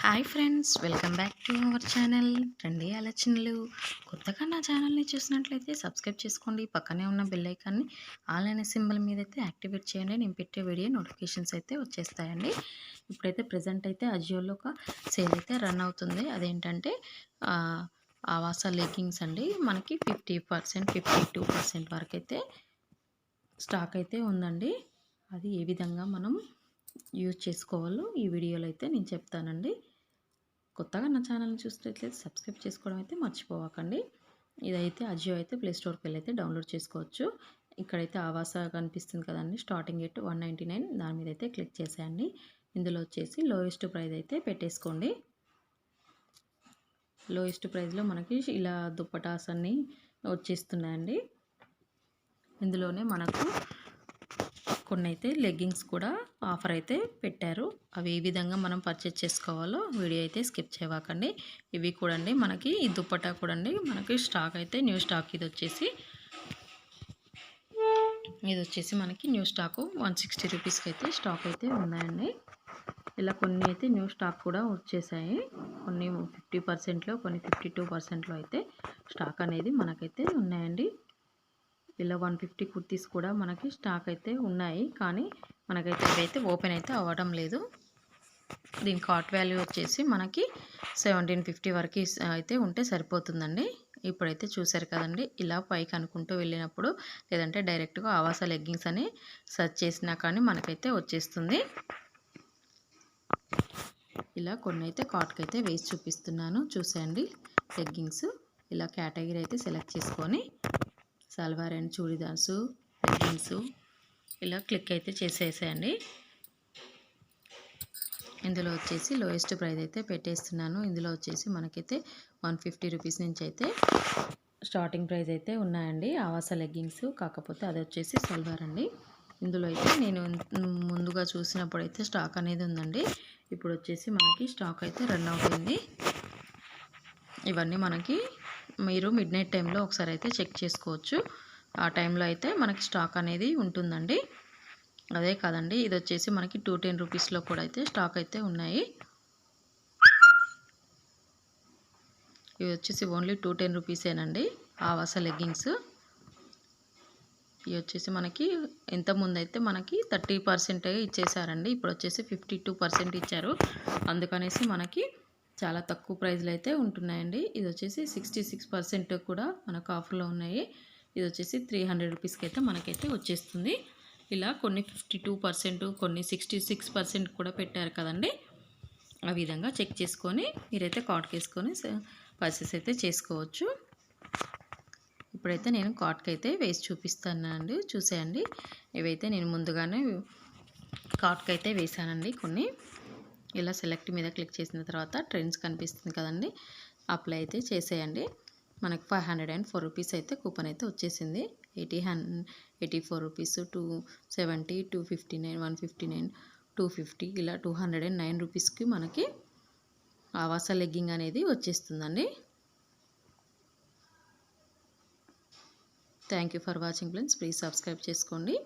Hi friends, welcome back to our channel trendy ఆలోచనలు. కొత్తగా నా ఛానల్ని చూసినట్లయితే సబ్స్క్రైబ్ చేసుకోండి. పక్కనే ఉన్న బెల్ ఐకాన్ని ఆల్ అనే సింబల్ మీద అయితే యాక్టివేట్ చేయండి. నేను పెట్టే వీడియో నోటిఫికేషన్స్ అయితే వచ్చేస్తాయండి. ఇప్పుడైతే ప్రజెంట్ అయితే అజియోలో ఒక సేల్ అయితే రన్ అవుతుంది. అదేంటంటే ఆవాస లెగ్గింగ్స్ అండి. మనకి 50% 52% వరకు అయితే స్టాక్ అయితే ఉందండి. అది ఏ విధంగా మనం యూజ్ చేసుకోవాలో ఈ వీడియోలో అయితే నేను చెప్తానండి. కొత్తగా నా ఛానల్ని చూసినట్లయితే సబ్స్క్రైబ్ చేసుకోవడం అయితే మర్చిపోవకండి. ఇదైతే అజియో అయితే ప్లే స్టోర్కి వెళ్ళి అయితే డౌన్లోడ్ చేసుకోవచ్చు. ఇక్కడైతే ఆవాస కనిపిస్తుంది కదండి, స్టార్టింగ్ రేట్ 199. దాని మీద అయితే క్లిక్ చేసేయండి. ఇందులో వచ్చేసి లోయెస్ట్ ప్రైస్ అయితే పెట్టేసుకోండి. లోయెస్ట్ ప్రైస్లో మనకి ఇలా దుప్పటాస్ అన్నీ వచ్చేస్తున్నాయండి. ఇందులోనే మనకు కొన్ని అయితే లెగ్గింగ్స్ కూడా ఆఫర్ అయితే పెట్టారు. అవి ఏ విధంగా మనం పర్చేజ్ చేసుకోవాలో వీడియో అయితే స్కిప్ చేయకండి. ఇవి కూడండి మనకి ఈ దుప్పటా కూడండి మనకి స్టాక్ అయితే న్యూ స్టాక్ ఇది వచ్చేసి మనకి న్యూ స్టాకు 160 రూపీస్కి అయితే స్టాక్ అయితే ఉన్నాయండి. ఇలా కొన్ని అయితే న్యూ స్టాక్ కూడా వచ్చేసాయి. కొన్ని 50%లో కొన్ని 52%లో అయితే స్టాక్ అనేది మనకైతే ఉన్నాయండి. ఇలా 150 కుర్తీస్ కూడా మనకి స్టాక్ అయితే ఉన్నాయి, కానీ మనకైతే ఇవైతే ఓపెన్ అయితే అవ్వడం లేదు. దీని కార్ట్ వాల్యూ వచ్చేసి మనకి 1750 వరకు అయితే ఉంటే సరిపోతుందండి. ఇప్పుడైతే చూసారు కదండి, ఇలా పైకి అనుకుంటూ వెళ్ళినప్పుడు లేదంటే డైరెక్ట్గా ఆవాస లెగ్గింగ్స్ అని సెర్చ్ చేసినా కానీ మనకైతే వచ్చేస్తుంది. ఇలా కొన్ని అయితే కార్ట్కి అయితే వేసి చూపిస్తున్నాను, చూసేయండి. లెగ్గింగ్స్ ఇలా కేటగిరీ అయితే సెలెక్ట్ చేసుకొని సల్వార్ అండ్ చూడిదార్సు లెగ్గింగ్స్ ఇలా క్లిక్ అయితే చేసేసేయండి. ఇందులో వచ్చేసి లోయెస్ట్ ప్రైస్ అయితే పెట్టేస్తున్నాను. ఇందులో వచ్చేసి మనకైతే 150 రూపీస్ నుంచి అయితే స్టార్టింగ్ ప్రైస్ అయితే ఉన్నాయండి ఆవాస లెగ్గింగ్స్. కాకపోతే అది వచ్చేసి సల్వార్ అండి. ఇందులో అయితే నేను ముందుగా చూసినప్పుడు అయితే స్టాక్ అనేది ఉందండి. ఇప్పుడు వచ్చేసి మనకి స్టాక్ అయితే రన్ అవుతుంది. ఇవన్నీ మనకి మీరు మిడ్ నైట్ టైంలో ఒకసారి అయితే చెక్ చేసుకోవచ్చు. ఆ టైంలో అయితే మనకి స్టాక్ అనేది ఉంటుందండి. అదే కాదండి, ఇది వచ్చేసి మనకి 210 రూపీస్లో కూడా అయితే స్టాక్ అయితే ఉన్నాయి. ఇవి వచ్చేసి ఓన్లీ 210 రూపీసేనండి ఆవాస లెగ్గింగ్స్. ఇవి వచ్చేసి మనకి ఇంతకుముందు అయితే మనకి 30% ఇచ్చేసారండి. ఇప్పుడు వచ్చేసి 52% ఇచ్చారు. అందుకనేసి మనకి చాలా తక్కువ ప్రైస్లో అయితే ఉంటున్నాయండి. ఇది వచ్చేసి 66% కూడా మనకు ఆఫర్లో ఉన్నాయి. ఇది వచ్చేసి 300 రూపీస్కి అయితే మనకైతే వచ్చేస్తుంది. ఇలా కొన్ని 52%, కొన్ని 66% కూడా పెట్టారు కదండి. ఆ విధంగా చెక్ చేసుకొని మీరైతే కార్ట్కి వేసుకొని పర్చేస్ అయితే చేసుకోవచ్చు. ఇప్పుడైతే నేను కార్ట్కి అయితే వేసి చూపిస్తానండి, చూసేయండి. ఇవైతే నేను ముందుగానే కార్ట్కి అయితే వేసానండి కొన్ని. ఇలా సెలెక్ట్ మీద క్లిక్ చేసిన తర్వాత ట్రెండ్స్ కనిపిస్తుంది కదండి, అప్లై అయితే చేసేయండి. మనకు 504 రూపీస్ అయితే కూపన్ అయితే వచ్చేసింది. 84 రూపీస్, 270, 259, 159, 250 ఇలా 209 రూపీస్కి మనకి ఆవాస లెగ్గింగ్ అనేది వచ్చేస్తుందండి. Thank you for watching friends. Please subscribe చేసుకోండి.